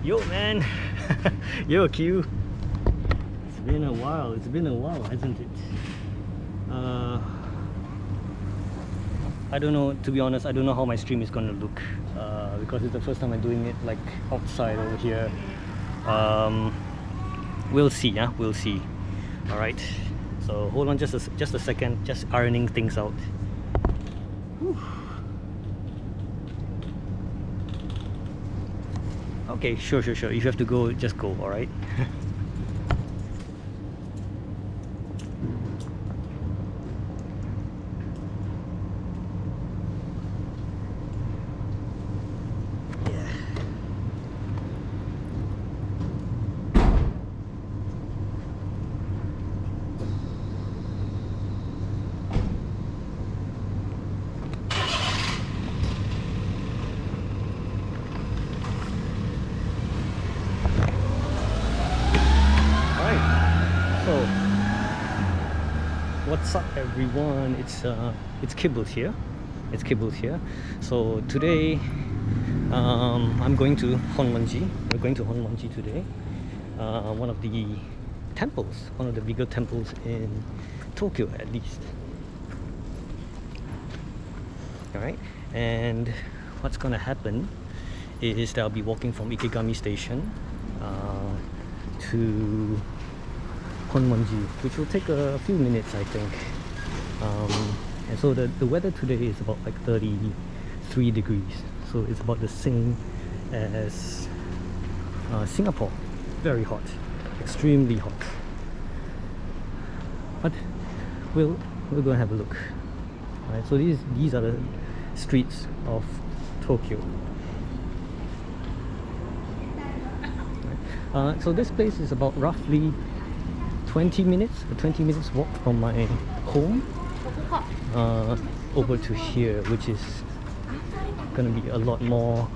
Yo, man. Yo, Q. It's been a while. It's been a while, hasn't it? I don't know, to be honest, I don't know how my stream is gonna look because it's the first time I'm doing it like outside over here. We'll see, yeah, we'll see. All right. So hold on just a second, just ironing things out. Whew. Okay, sure. If you have to go, just go, all right? What's up, everyone? It's Kibbles here. It's Kibbles here. So today, I'm going to Honmonji. We're going to Honmonji today. One of the temples, one of the bigger temples in Tokyo, at least. All right. And what's gonna happen is that I'll be walking from Ikegami Station to Honmonji, which will take a few minutes, I think. And so the weather today is about like 33 degrees, so it's about the same as Singapore. Very hot, extremely hot. But we'll go and have a look. All right, so these are the streets of Tokyo. Right. So this place is about roughly 20 minutes walk from my home over to here, which is gonna be a lot more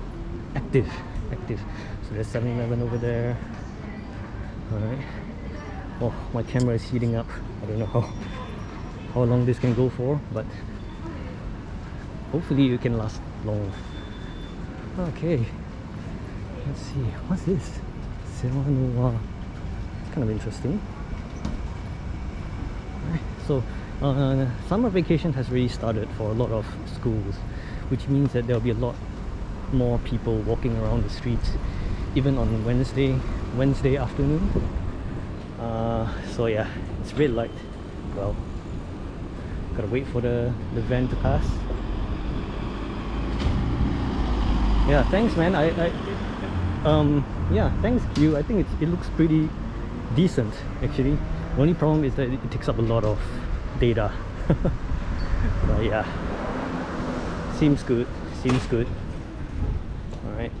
active. So there's 7-Eleven over there. Alright. Oh, my camera is heating up. I don't know how long this can go for, but hopefully it can last long. Okay, let's see, what's this? Sewa. It's kind of interesting. So summer vacation has really started for a lot of schools, which means that there'll be a lot more people walking around the streets even on Wednesday afternoon. So yeah, it's red light. Well, gotta wait for the van to pass. Yeah, thanks, man. Yeah, thanks, Q. I think it looks pretty decent, actually. The only problem is that it takes up a lot of data. But yeah, seems good. Alright,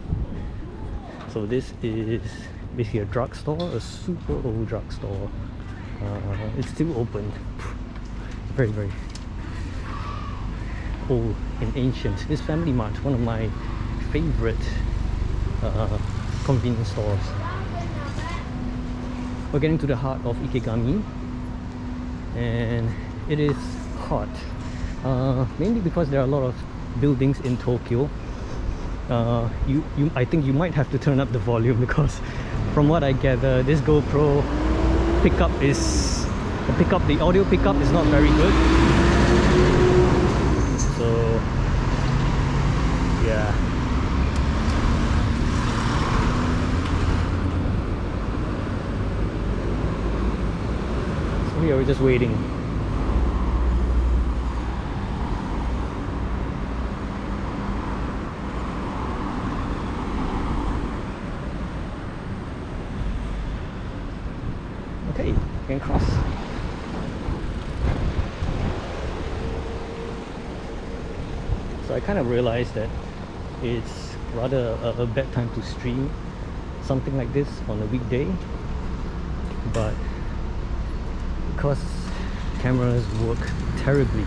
so this is basically a drugstore, a super old drugstore. It's still open. Very old and ancient. This Family Mart, one of my favorite convenience stores. We're getting to the heart of Ikegami, and it is hot, mainly because there are a lot of buildings in Tokyo. I think you might have to turn up the volume, because from what I gather, this GoPro the audio pickup is not very good. So yeah. We're just waiting. Okay, you can cross. So I kind of realized that it's rather a bad time to stream something like this on a weekday, but because cameras work terribly,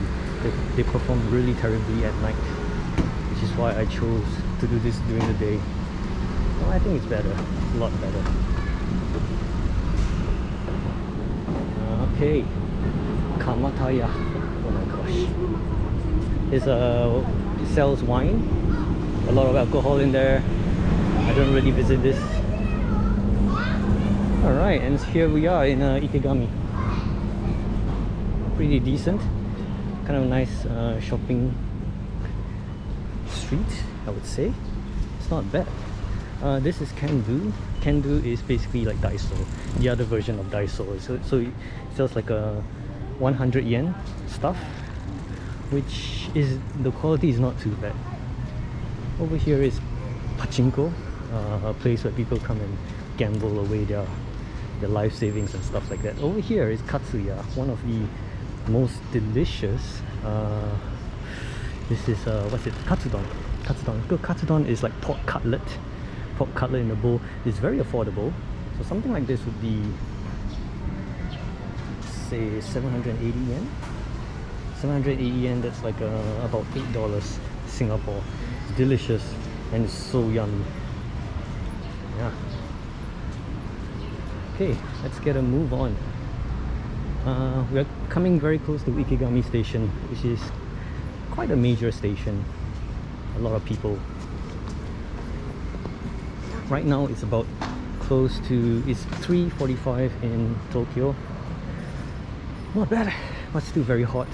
they perform really terribly at night, which is why I chose to do this during the day. Well, I think it's better, a lot better. Okay, Kamataya. Oh my gosh. It sells wine, a lot of alcohol in there. I don't really visit this All right, and here we are in Ikegami. Pretty decent, kind of nice shopping street, I would say. It's not bad. This is Kendo. Kendo is basically like Daiso, the other version of Daiso. So it sells like a 100 yen stuff, which is, the quality is not too bad. Over here is Pachinko, a place where people come and gamble away their life savings and stuff like that. Over here is Katsuya, one of the most delicious. This is what's it? Katsudon. Katsudon is like pork cutlet in a bowl. It's very affordable. So something like this would be, say, 780 yen. 780 yen. That's like about $8 Singapore. It's delicious and it's so yummy. Yeah. Okay, let's get a move on. We're coming very close to Ikegami Station, which is quite a major station. A lot of people. Right now it's about close to, it's 3:45 in Tokyo. Not bad, but still very hot.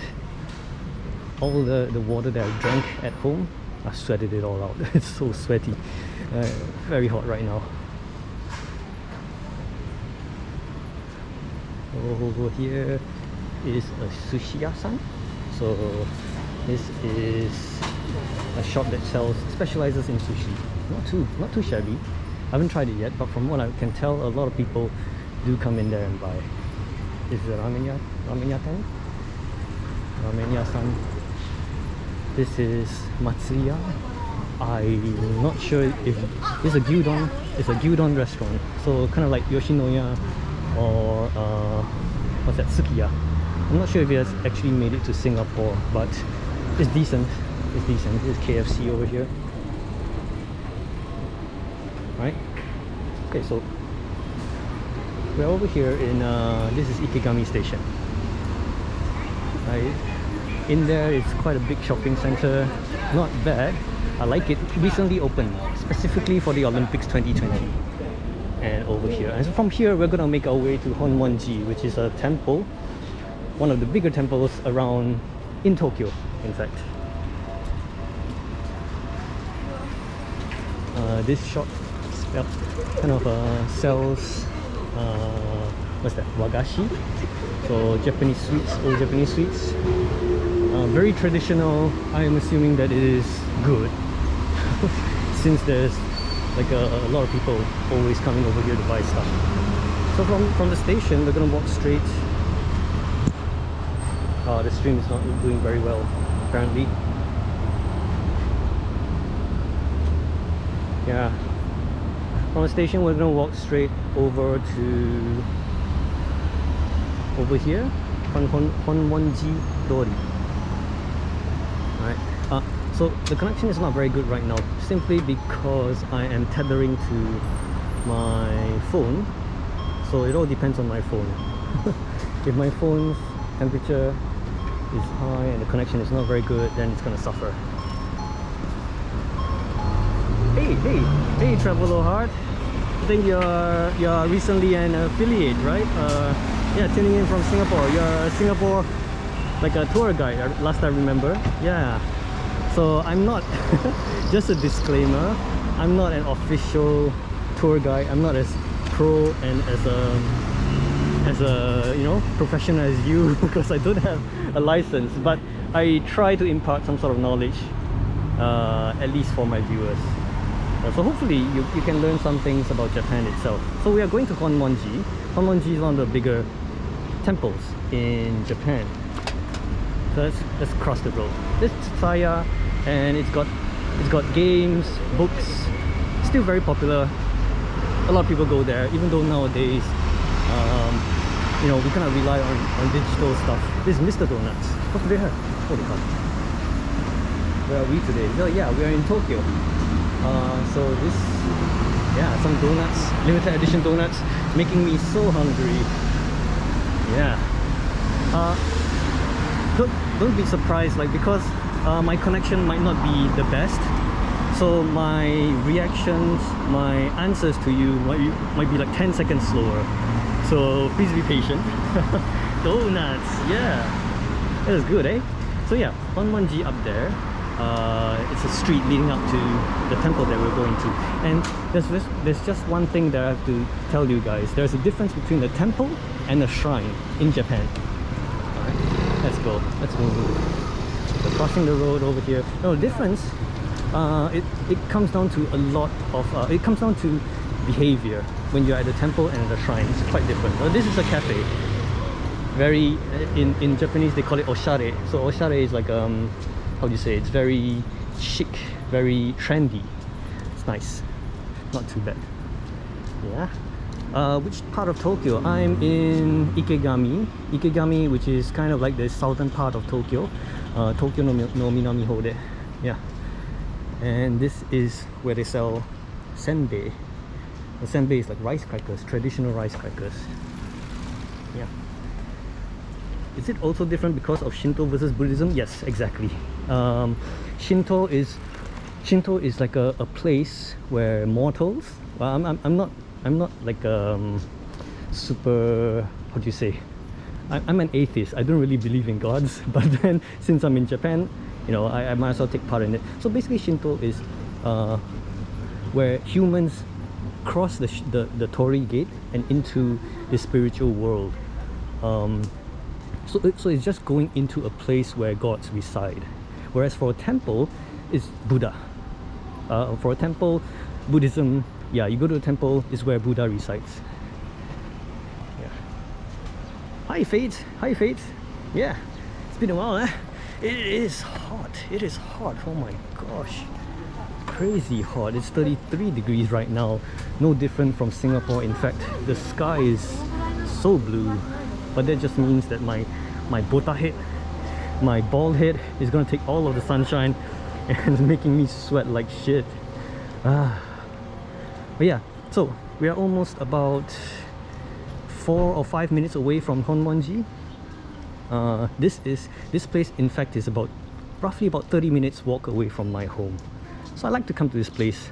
All the water that I drank at home, I sweated it all out. It's so sweaty. Very hot right now. Over here is a sushi-yasan. So this is a shop that specializes in sushi. Not too shabby. I haven't tried it yet, but from what I can tell, a lot of people do come in there and buy. This is a ramen yasan. This is Matsuya. I'm not sure if it's a gyudon. It's a gyudon restaurant. So kind of like Yoshinoya or what's that, Sukiya. I'm not sure if it has actually made it to Singapore, but it's decent. It's decent. There's KFC over here. Right? Okay, so we're over here in this is Ikegami Station. Right? In there it's quite a big shopping center. Not bad. I like it. Recently opened specifically for the Olympics 2020. And over here, and so from here we're gonna make our way to Honmonji, which is a temple, one of the bigger temples around in Tokyo, in fact. This shop kind of sells what's that, wagashi, so Japanese sweets, old Japanese sweets. Very traditional. I am assuming that it is good since there's like a lot of people always coming over here to buy stuff. So from the station we're gonna walk straight. The stream is not doing very well apparently. Yeah, from the station we're gonna walk straight over to over here, Honmonji Dori. Alright, so the connection is not very good right now, simply because I am tethering to my phone. So it all depends on my phone. If my phone's temperature is high and the connection is not very good, then it's gonna suffer. Hey, Travel Hard. I think you're recently an affiliate, right? Yeah, tuning in from Singapore. You're a Singapore, like a tour guide, last I remember. Yeah. So I'm not, just a disclaimer, I'm not an official tour guide. I'm not as pro and as a you know, professional as you because I don't have a license, but I try to impart some sort of knowledge, at least for my viewers. So hopefully you can learn some things about Japan itself. So we are going to Honmonji. Honmonji is one of the bigger temples in Japan. So let's cross the road. This is Tsutaya, and it's got games, books. Still very popular. A lot of people go there, even though nowadays you know, we cannot rely on digital stuff. This is Mr. Donuts. What do they have? Holy cow. Where are we today? Oh yeah, we are in Tokyo. So this, yeah, some donuts, limited edition donuts, making me so hungry. Yeah. Don't be surprised, like, because my connection might not be the best. So my reactions, my answers to you might be like 10 seconds slower. So please be patient. Donuts, yeah. That is good, eh? So yeah, Honmonji up there. It's a street leading up to the temple that we're going to. And there's just one thing that I have to tell you guys. There's a difference between a temple and a shrine in Japan. Alright, let's go. Let's move. We're crossing the road over here. No, the difference, it comes down to a lot of, it comes down to behavior when you're at the temple and at the shrine. It's quite different. Now, this is a cafe. Very, in Japanese they call it oshare. So oshare is like, how do you say, it's very chic, very trendy. It's nice, not too bad. Yeah. Which part of Tokyo? I'm in Ikegami, which is kind of like the southern part of Tokyo. Tokyo no Minami Hode. Yeah. And this is where they sell senbei. The senbei is like rice crackers, traditional rice crackers. Yeah. Is it also different because of Shinto versus Buddhism? Yes, exactly. Shinto is like a place where mortals. Well, I'm not like super, how do you say? I'm an atheist. I don't really believe in gods, but then since I'm in Japan, you know, I might as well take part in it. So basically, Shinto is where humans cross the Torii gate and into the spiritual world. So it's just going into a place where gods reside. Whereas for a temple, it's Buddha. For a temple, Buddhism, yeah, you go to a temple, is where Buddha resides. Yeah. Hi Fate, hi Fate. Yeah, it's been a while, eh? It is hot, it is hot, oh my gosh. Crazy hot. It's 33 degrees right now. No different from Singapore. In fact, the sky is so blue. But that just means that my botak head, my bald head is gonna take all of the sunshine and it's making me sweat like shit. But yeah, so we are almost about 4 or 5 minutes away from Honmonji. This place in fact is roughly about 30 minutes walk away from my home. So I like to come to this place.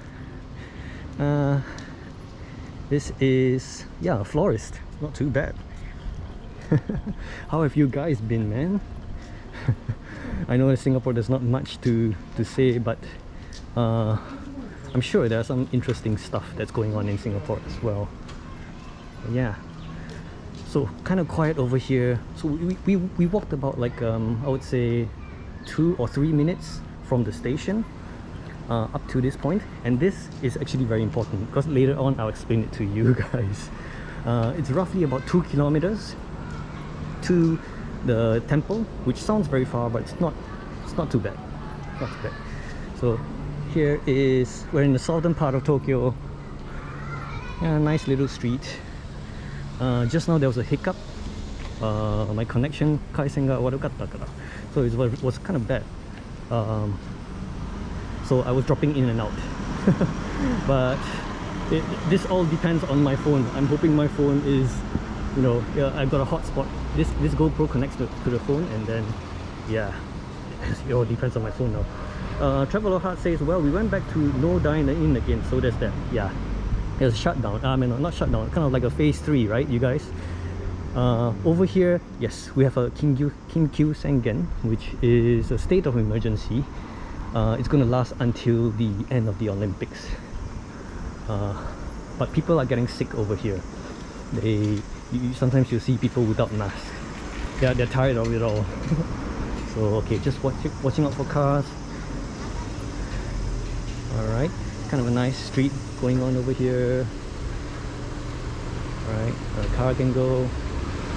This is, yeah, a florist. Not too bad. How have you guys been, man? I know in Singapore there's not much to say, but I'm sure there's some interesting stuff that's going on in Singapore as well. Yeah. So kind of quiet over here. So we walked about like I would say 2 or 3 minutes from the station up to this point, and this is actually very important because later on I'll explain it to you guys. It's roughly about 2 kilometers to the temple, which sounds very far, but it's not too bad. Not too bad. So here is, we're in the southern part of Tokyo. Yeah, nice little street. Just now there was a hiccup. My connection kaisenga warukatta kara, so it was kind of bad. So I was dropping in and out. But this all depends on my phone. I'm hoping my phone is, you know, yeah, I've got a hotspot. This GoPro connects to the phone, and then yeah, it all depends on my phone now. Traveler Heart says, well, we went back to no dine-in again, so there's that. Yeah, it's shut down. I mean, not shut down, kind of like a phase 3, right, you guys? Over here, yes, we have a Kinkyu Sengen, which is a state of emergency. It's going to last until the end of the Olympics. But people are getting sick over here. Sometimes you see people without masks. They're tired of it all. So okay, just watching out for cars. Alright, kind of a nice street going on over here. Alright, a car can go.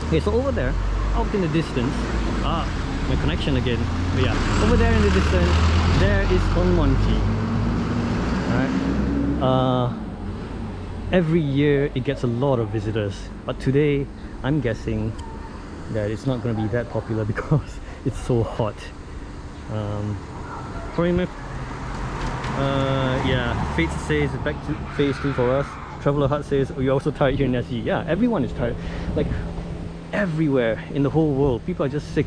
Okay, so over there, out in the distance, my connection again. But yeah, over there in the distance, there is Honmonji. Alright. Every year it gets a lot of visitors, but today I'm guessing that it's not going to be that popular because it's so hot. Yeah, Fate says back to phase 2 for us. Traveler Hut says, oh, you're also tired here in SE. Yeah, everyone is tired. Like everywhere in the whole world, people are just sick